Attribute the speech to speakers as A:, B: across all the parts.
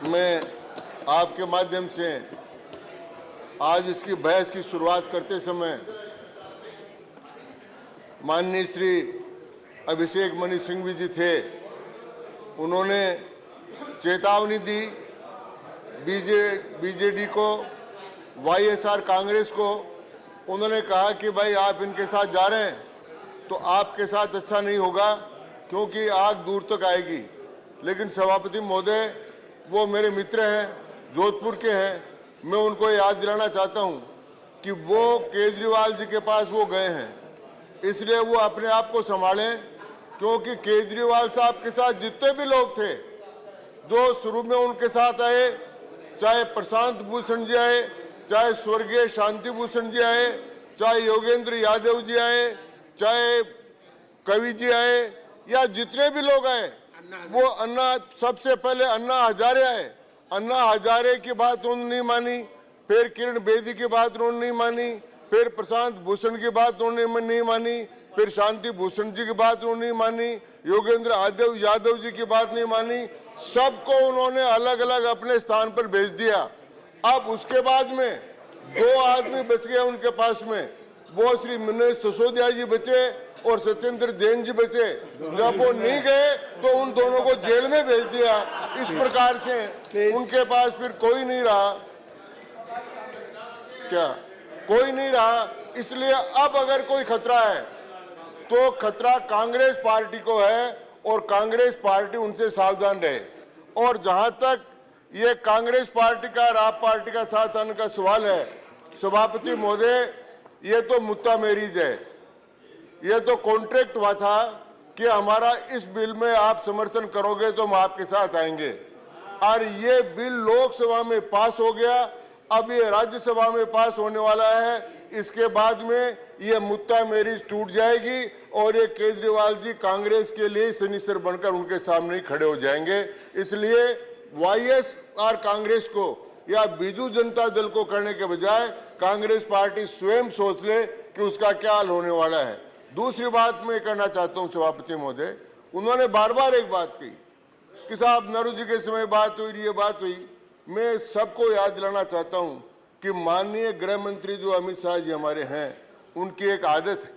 A: मैं आपके माध्यम से आज इसकी बहस की शुरुआत करते समय माननीय श्री अभिषेक मनु सिंघवी जी थे, उन्होंने चेतावनी दी बीजेडी को, वाईएसआर कांग्रेस को। उन्होंने कहा कि भाई आप इनके साथ जा रहे हैं तो आपके साथ अच्छा नहीं होगा, क्योंकि आग दूर तक आएगी। लेकिन सभापति महोदय, वो मेरे मित्र हैं, जोधपुर के हैं। मैं उनको याद दिलाना चाहता हूं कि वो केजरीवाल जी के पास वो गए हैं, इसलिए वो अपने आप को संभालें, क्योंकि केजरीवाल साहब के साथ जितने भी लोग थे जो शुरू में उनके साथ आए, चाहे प्रशांत भूषण जी आए, चाहे स्वर्गीय शांति भूषण जी आए, चाहे योगेंद्र यादव जी आए, चाहे कवि जी आए, या जितने भी लोग आए, वो सबसे पहले अन्ना हजारे आए। अन्ना हजारे की बात उन्होंने नहीं मानी, फिर किरण बेदी की बात उन्होंने नहीं मानी, फिर प्रशांत भूषण की बात उन्होंने नहीं मानी, फिर शांति भूषण जी की बात उन्होंने नहीं मानी, योगेंद्र यादव जी की बात नहीं मानी। सबको उन्होंने अलग अलग अपने स्थान पर भेज दिया। अब उसके बाद में 2 आदमी बच गए उनके पास में, वो श्री मनोज सिसोदिया जी बचे और सत्येंद्र जैन जी बचे। जब वो नहीं गए तो उन दोनों को जेल में भेज दिया। इस प्रकार से उनके पास फिर कोई नहीं रहा, क्या कोई नहीं रहा। इसलिए अब अगर कोई खतरा है तो खतरा कांग्रेस पार्टी को है, और कांग्रेस पार्टी उनसे सावधान रहे। और जहां तक ये कांग्रेस पार्टी का और आप पार्टी का साथ आने का सवाल है, सभापति महोदय, ये तो मुद्दा मैरिज है। ये तो कॉन्ट्रैक्ट हुआ था कि हमारा इस बिल में आप समर्थन करोगे तो हम आपके साथ आएंगे, और ये बिल लोकसभा में पास हो गया। अब ये राज्यसभा में पास होने वाला है। इसके बाद में ये मुद्दा मैरिज टूट जाएगी और ये केजरीवाल जी कांग्रेस के लिए सनीसर बनकर उनके सामने ही खड़े हो जाएंगे। इसलिए वाईएसआर कांग्रेस को या बीजू जनता दल को करने के बजाय कांग्रेस पार्टी स्वयं सोच ले कि उसका क्या हाल होने वाला है। दूसरी बात मैं कहना चाहता हूं सभापति महोदय, उन्होंने बार बार एक बात कही कि साहब नेहरू जी के समय बात हुई, ये बात हुई। मैं सबको याद दिलाना चाहता हूं कि माननीय गृह मंत्री जो अमित शाह जी हमारे हैं, उनकी एक आदत है,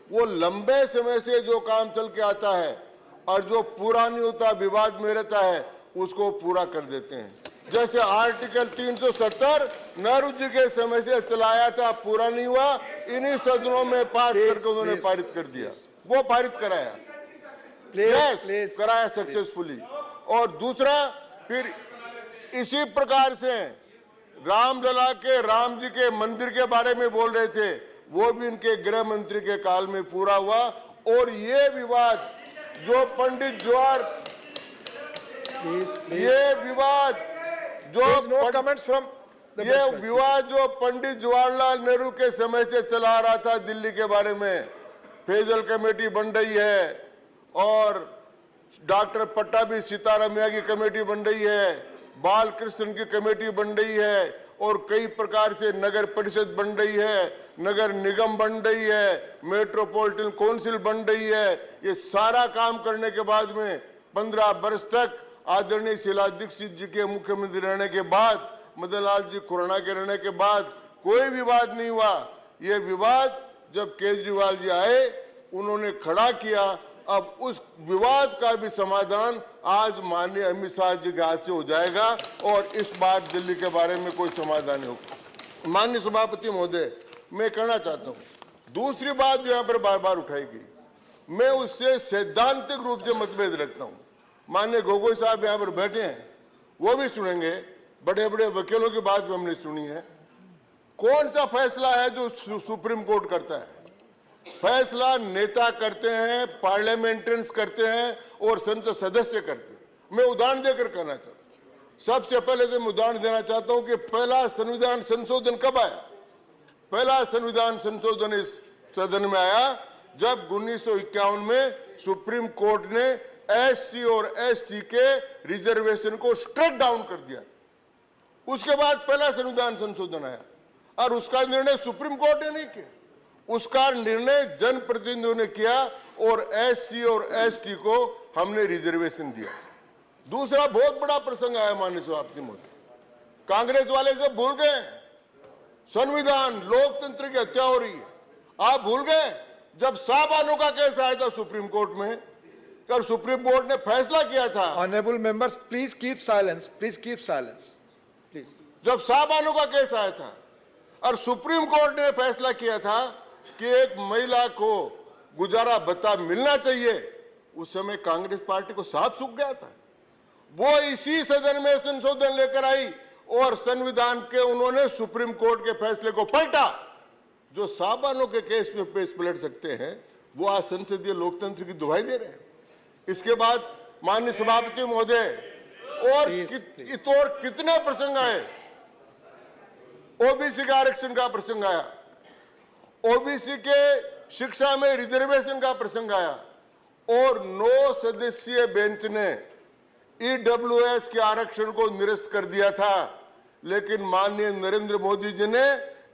A: वो लंबे समय से जो काम चल के आता है और जो पूरा नहीं होता, विवाद में रहता है, उसको पूरा कर देते हैं। जैसे आर्टिकल 370 नेहरू जी के समय से चलाया था, पूरा नहीं हुआ, इन्हीं सदनों में पास करके उन्होंने पारित कर दिया, वो पारित कराया, कराया सक्सेसफुली। और दूसरा, फिर इसी प्रकार से रामलला के राम जी के मंदिर के बारे में बोल रहे थे, वो भी इनके गृह मंत्री के काल में पूरा हुआ। और ये विवाद जो पंडित जवाहर, ये विवाद जो पंडित जवाहरलाल नेहरू के समय से चला आ रहा था दिल्ली के बारे में, फेजल कमेटी बन रही है और डॉक्टर पट्टाभी सीतारामैया की कमेटी बन रही है, बाल कृष्ण की कमेटी बन रही है, और कई प्रकार से नगर परिषद बन रही है, नगर निगम बन रही है, मेट्रोपॉलिटन काउंसिल बन रही है। ये सारा काम करने के बाद में 15 वर्ष तक आदरणीय शीला दीक्षित जी के मुख्यमंत्री रहने के बाद, मदन लाल जी खुराना के रहने के बाद कोई विवाद नहीं हुआ। ये विवाद जब केजरीवाल जी आए, उन्होंने खड़ा किया। अब उस विवाद का भी समाधान आज माननीय अमित शाह जी के हाथ से हो जाएगा, और इस बार दिल्ली के बारे में कोई समाधान नहीं होगा। माननीय सभापति महोदय, मैं कहना चाहता हूं, दूसरी बात जो यहाँ पर बार बार उठाई गई, मैं उससे सैद्धांतिक रूप से मतभेद रखता हूं। माननीय गोगोई साहब यहाँ पर बैठे हैं, वो भी सुनेंगे, बड़े बड़े वकीलों की बात भी हमने सुनी है। कौन सा फैसला है जो सुप्रीम कोर्ट करता है? फैसला नेता करते हैं, पार्लियामेंटेरियंस करते हैं और संसद सदस्य करते हैं। मैं उदाहरण देकर कहना चाहता हूं। सबसे पहले तो मैं उदाहरण देना चाहता हूं कि पहला संविधान संशोधन कब आया। पहला संविधान संशोधन इस सदन में आया जब 1951 में सुप्रीम कोर्ट ने एससी और एसटी के रिजर्वेशन को स्ट्रेट डाउन कर दिया। उसके बाद पहला संविधान संशोधन आया, और उसका निर्णय सुप्रीम कोर्ट ने नहीं किया, उसका निर्णय जनप्रतिनिधियों ने किया, और एससी और एसटी को हमने रिजर्वेशन दिया। दूसरा बहुत बड़ा प्रसंग आया माननीय सभापति महोदय, कांग्रेस वाले सब भूल गए संविधान, लोकतंत्र की हत्या हो रही है। आप भूल गए जब साबानो का केस आया था सुप्रीम कोर्ट में, कर सुप्रीम कोर्ट ने फैसला किया था।
B: Honourable members please keep silence, please keep silence please.
A: जब साबानो का केस आया था और सुप्रीम कोर्ट ने फैसला किया था कि एक महिला को गुजारा भत्ता मिलना चाहिए, उस समय कांग्रेस पार्टी को सांप सूख गया था। वो इसी सदन में संशोधन लेकर आई और संविधान के उन्होंने सुप्रीम कोर्ट के फैसले को पलटा। जो साबानो के केस में पेश पलट सकते हैं वो आज संसदीय लोकतंत्र की दुहाई दे रहे हैं। इसके बाद माननीय सभापति महोदय और कितने प्रसंग आए। ओबीसी के आरक्षण का प्रसंग आया, ओबीसी के शिक्षा में रिजर्वेशन का प्रसंग आया और 9 सदस्यीय बेंच ने ईडब्ल्यूएस के आरक्षण को निरस्त कर दिया था। लेकिन माननीय नरेंद्र मोदी जी ने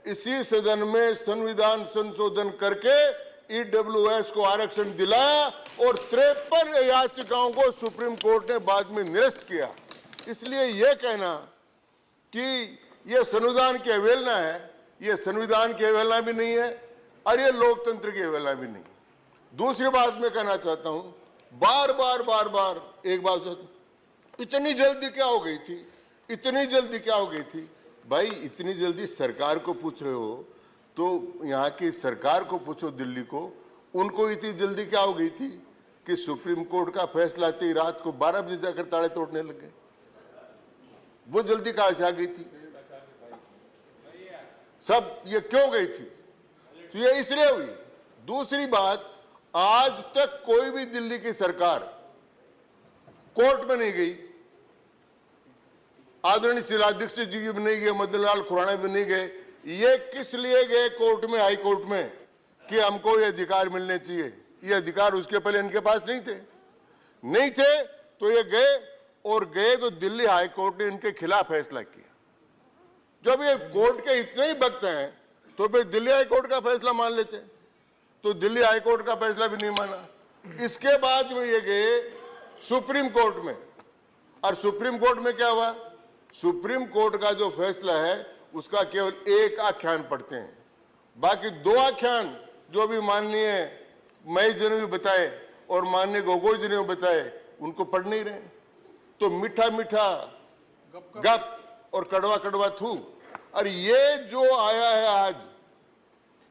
A: इसी सदन में संविधान संशोधन करके ईडब्ल्यूएस को आरक्षण दिलाया और 53 याचिकाओं को सुप्रीम कोर्ट ने बाद में निरस्त किया। इसलिए यह कहना कि यह संविधान की अवहेलना है, यह संविधान की अवहेलना भी नहीं है और यह लोकतंत्र की अवहेलना भी नहीं। दूसरी बात मैं कहना चाहता हूं, बार बार एक बात, इतनी जल्दी क्या हो गई थी, इतनी जल्दी क्या हो गई थी। भाई इतनी जल्दी सरकार को पूछ रहे हो तो यहाँ की सरकार को पूछो, दिल्ली को, उनको इतनी जल्दी क्या हो गई थी कि सुप्रीम कोर्ट का फैसला थी रात को 12 बजे जाकर ताले तोड़ने लगे। वो जल्दी कहां से आ गई थी, सब ये क्यों गई थी, तो ये इसलिए हुई। दूसरी बात, आज तक कोई भी दिल्ली की सरकार कोर्ट में नहीं गई। आदरणीय शीला दीक्षित जी भी नहीं गए, मदन लाल खुराना भी नहीं गए। ये किस लिए गए कोर्ट में, हाई कोर्ट में, कि हमको ये अधिकार मिलने चाहिए। ये अधिकार उसके पहले इनके पास नहीं थे तो ये गए और गए तो दिल्ली हाई कोर्ट ने इनके खिलाफ फैसला किया। जब ये कोर्ट के इतने ही भक्त हैं तो फिर दिल्ली हाई कोर्ट का फैसला मान लेते, तो दिल्ली हाई कोर्ट का फैसला भी नहीं माना। इसके बाद में ये गए सुप्रीम कोर्ट में, और सुप्रीम कोर्ट में क्या हुआ, सुप्रीम कोर्ट का जो फैसला है उसका केवल एक आख्यान पढ़ते हैं, बाकी 2 आख्यान जो भी माननीय महेश जी ने भी बताए और माननीय गोगोई जी ने बताए उनको पढ़ नहीं रहे। तो मीठा मीठा गप और कड़वा कड़वा थू। और ये जो आया है आज,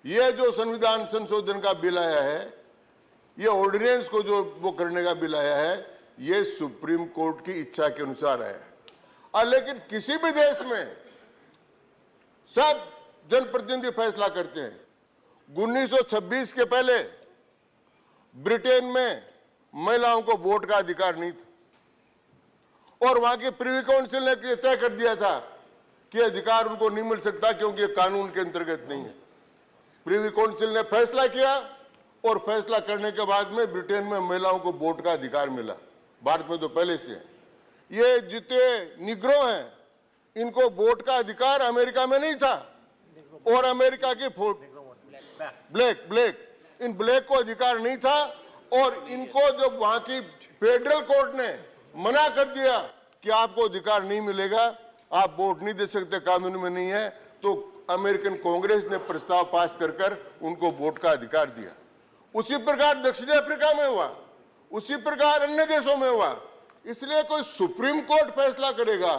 A: ये जो संविधान संशोधन का बिल आया है, ये ऑर्डिनेंस को जो वो करने का बिल आया है, ये सुप्रीम कोर्ट की इच्छा के अनुसार आया है। और लेकिन किसी भी देश में सब जनप्रतिनिधि फैसला करते हैं। 1926 के पहले ब्रिटेन में महिलाओं को वोट का अधिकार नहीं था और वहां की प्रिवी काउंसिल ने तय कर दिया था कि अधिकार उनको नहीं मिल सकता क्योंकि ये कानून के अंतर्गत नहीं है। प्रिवी काउंसिल ने फैसला किया और फैसला करने के बाद में ब्रिटेन में महिलाओं को वोट का अधिकार मिला। भारत में तो पहले से है। ये जितने निग्रो हैं इनको वोट का अधिकार अमेरिका में नहीं था और अमेरिका की ब्लैक इन ब्लैक को अधिकार नहीं था और इनको जब वहां की फेडरल कोर्ट ने मना कर दिया कि आपको अधिकार नहीं मिलेगा, आप वोट नहीं दे सकते, कानून में नहीं है, तो अमेरिकन कांग्रेस ने प्रस्ताव पास कर उनको वोट का अधिकार दिया। उसी प्रकार दक्षिण अफ्रीका में हुआ, उसी प्रकार अन्य देशों में हुआ। इसलिए कोई सुप्रीम कोर्ट फैसला करेगा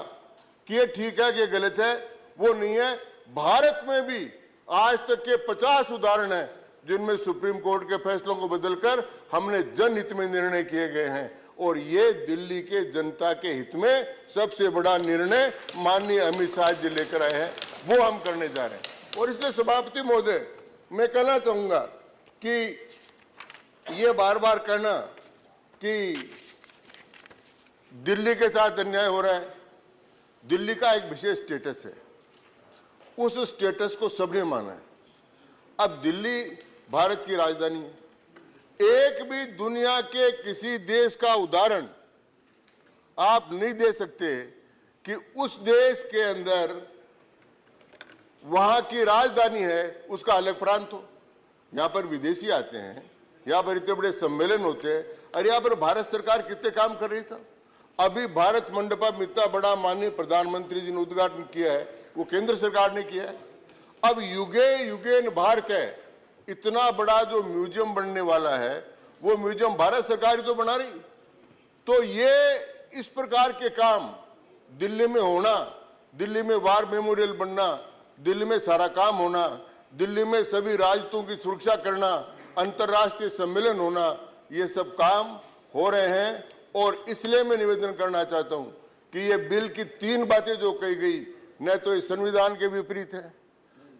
A: कि ये ठीक है कि ये गलत है, वो नहीं है। भारत में भी आज तक के 50 उदाहरण हैं जिनमें सुप्रीम कोर्ट के फैसलों को बदलकर हमने जनहित में निर्णय किए गए हैं और ये दिल्ली के जनता के हित में सबसे बड़ा निर्णय माननीय अमित शाह जी लेकर आए हैं, वो हम करने जा रहे हैं। और इसलिए सभापति महोदय, मैं कहना चाहूंगा कि ये बार बार कहना कि दिल्ली के साथ अन्याय हो रहा है, दिल्ली का एक विशेष स्टेटस है, उस स्टेटस को सबने माना है। अब दिल्ली भारत की राजधानी है। एक भी दुनिया के किसी देश का उदाहरण आप नहीं दे सकते कि उस देश के अंदर वहां की राजधानी है उसका अलग प्रांत हो। यहां पर विदेशी आते हैं, यहां पर इतने बड़े सम्मेलन होते हैं, और यहां पर भारत सरकार कितने काम कर रही था। अभी भारत मंडपम इतना बड़ा माननीय प्रधानमंत्री जी ने उद्घाटन किया है, वो केंद्र सरकार ने किया है। अब युगे युगेन भारत है, इतना बड़ा जो म्यूजियम बनने वाला है वो म्यूजियम भारत सरकार ही तो बना रही। तो ये इस प्रकार के काम दिल्ली में होना, दिल्ली में वार मेमोरियल बनना, दिल्ली में सारा काम होना, दिल्ली में सभी राजदूतों की सुरक्षा करना, अंतर्राष्ट्रीय सम्मेलन होना, ये सब काम हो रहे हैं। और इसलिए मैं निवेदन करना चाहता हूं कि ये बिल की 3 बातें जो कही गई, न तो ये संविधान के विपरीत है,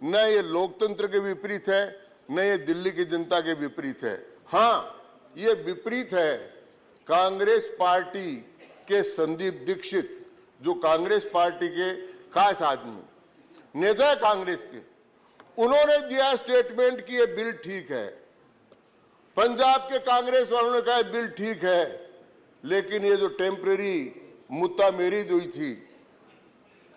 A: न ये लोकतंत्र के विपरीत है, न ये दिल्ली की जनता के विपरीत है। हाँ, ये विपरीत है कांग्रेस पार्टी के संदीप दीक्षित, जो कांग्रेस पार्टी के खास आदमी नेता है कांग्रेस के, उन्होंने दिया स्टेटमेंट कि ये बिल ठीक है। पंजाब के कांग्रेस वालों ने कहा बिल ठीक है, लेकिन ये जो टेम्परेरी मुद्दा मेरी हुई थी,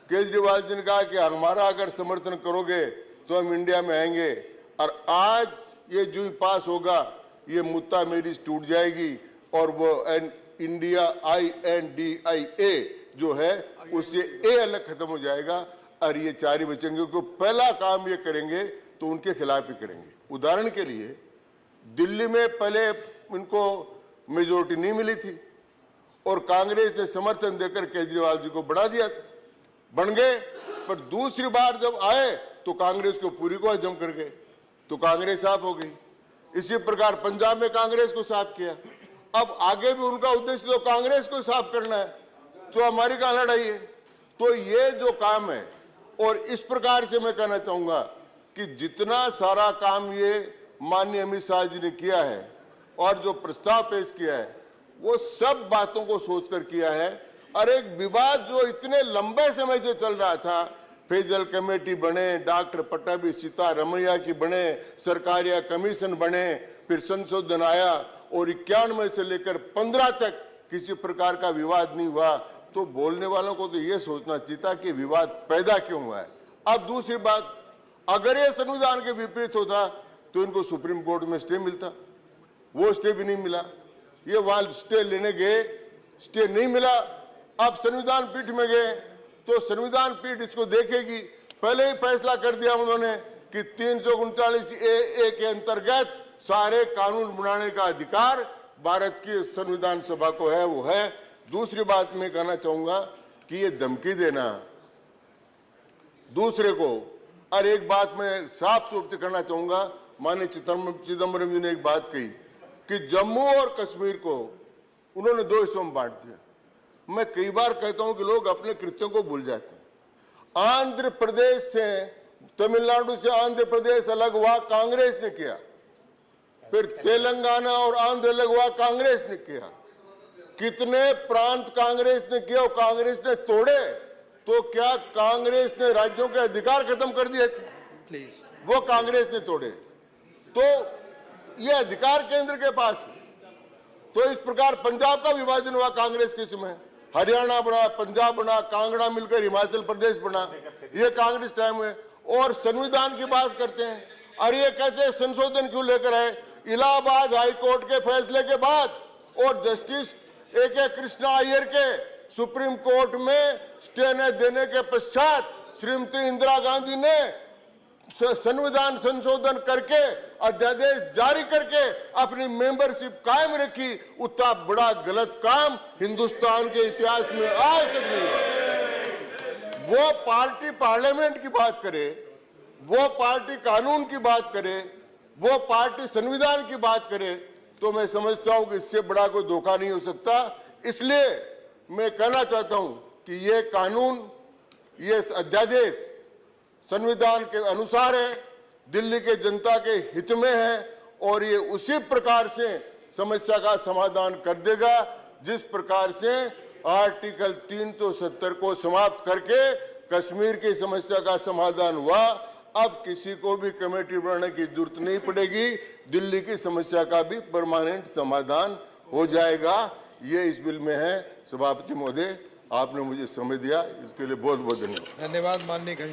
A: केजरीवाल जी ने कहा कि हमारा अगर समर्थन करोगे तो हम इंडिया में आएंगे, और आज ये जो पास होगा ये मुद्दा मेरी टूट जाएगी और वो इंडिया INDIA जो है उससे ए अलग खत्म हो जाएगा और ये 4 ही बचेंगे। क्योंकि पहला काम ये करेंगे तो उनके खिलाफ ही करेंगे। उदाहरण के लिए दिल्ली में पहले इनको मेजोरिटी नहीं मिली थी और कांग्रेस ने समर्थन देकर केजरीवाल जी को बढ़ा दिया था, बन गए। पर दूसरी बार जब आए तो कांग्रेस को पूरी को हजम कर गए, तो कांग्रेस साफ हो गई। इसी प्रकार पंजाब में कांग्रेस को साफ किया। अब आगे भी उनका उद्देश्य तो कांग्रेस को साफ करना है, तो हमारी कहां लड़ाई है। तो ये जो काम है, और इस प्रकार से मैं कहना चाहूंगा कि जितना सारा काम ये माननीय अमित शाह जी ने किया है और जो प्रस्ताव पेश किया है वो सब बातों को सोचकर किया है। और एक विवाद जो इतने लंबे समय से चल रहा था, फेजल कमेटी बने, डॉक्टर पट्टाभी सीतारमैया की बने, सरकारिया कमीशन बने, फिर संशोधन आया और 91 से लेकर 15 तक किसी प्रकार का विवाद नहीं हुआ। तो बोलने वालों को तो ये सोचना चाहिए था कि विवाद पैदा क्यों हुआ है। अब दूसरी बात, अगर ये संविधान के विपरीत होता तो इनको सुप्रीम कोर्ट में स्टे मिलता, वो स्टे भी नहीं मिला। ये वहां स्टे लेने गए, स्टे नहीं मिला। अब संविधान पीठ में गए तो संविधान पीठ इसको देखेगी। पहले ही फैसला कर दिया उन्होंने कि 339A के अंतर्गत सारे कानून बनाने का अधिकार भारत की संविधान सभा को है, वो है। दूसरी बात मैं कहना चाहूंगा कि ये धमकी देना दूसरे को, और एक बात मैं साफ रूप से कहना चाहूंगा, माननीय चिदम्बरम जी ने एक बात कही कि जम्मू और कश्मीर को उन्होंने 2 हिस्सों में बांट दिया। मैं कई बार कहता हूं कि लोग अपने कृत्यों को भूल जाते हैं। आंध्र प्रदेश से, तमिलनाडु से आंध्र प्रदेश अलग हुआ, कांग्रेस ने किया। फिर तेलंगाना और आंध्र अलग हुआ, कांग्रेस ने किया। कितने प्रांत कांग्रेस ने किया और कांग्रेस ने तोड़े। तो क्या कांग्रेस ने राज्यों के अधिकार खत्म कर दिए थे?
B: Please.
A: वो कांग्रेस ने तोड़े। तो ये अधिकार केंद्र के पास। तो इस प्रकार पंजाब का विभाजन हुआ कांग्रेस के समय, हरियाणा बना, पंजाब बना, कांगड़ा मिलकर हिमाचल प्रदेश बना, ये कांग्रेस टाइम में। और संविधान की बात करते हैं और ये कहते हैं संशोधन क्यों लेकर आए। इलाहाबाद हाई कोर्ट के फैसले के बाद और जस्टिस AK कृष्णा अय्यर के सुप्रीम कोर्ट में स्टे न देने के पश्चात श्रीमती इंदिरा गांधी ने संविधान संशोधन करके अध्यादेश जारी करके अपनी मेंबरशिप कायम रखी। उतना बड़ा गलत काम हिंदुस्तान के इतिहास में आज तक नहीं हुआ। वो पार्टी पार्लियामेंट की बात करे, वो पार्टी कानून की बात करे, वो पार्टी संविधान की बात करे, तो मैं समझता हूं कि इससे बड़ा कोई धोखा नहीं हो सकता। इसलिए मैं कहना चाहता हूं कि ये कानून, ये अध्यादेश संविधान के अनुसार है, दिल्ली के जनता के हित में है और ये उसी प्रकार से समस्या का समाधान कर देगा जिस प्रकार से आर्टिकल 370 को समाप्त करके कश्मीर की समस्या का समाधान हुआ। अब किसी को भी कमेटी बनाने की जरूरत नहीं पड़ेगी, दिल्ली की समस्या का भी परमानेंट समाधान हो जाएगा। ये इस बिल में है। सभापति महोदय, आपने मुझे समय दिया, इसके लिए बहुत बहुत धन्यवाद।
B: धन्यवाद माननीय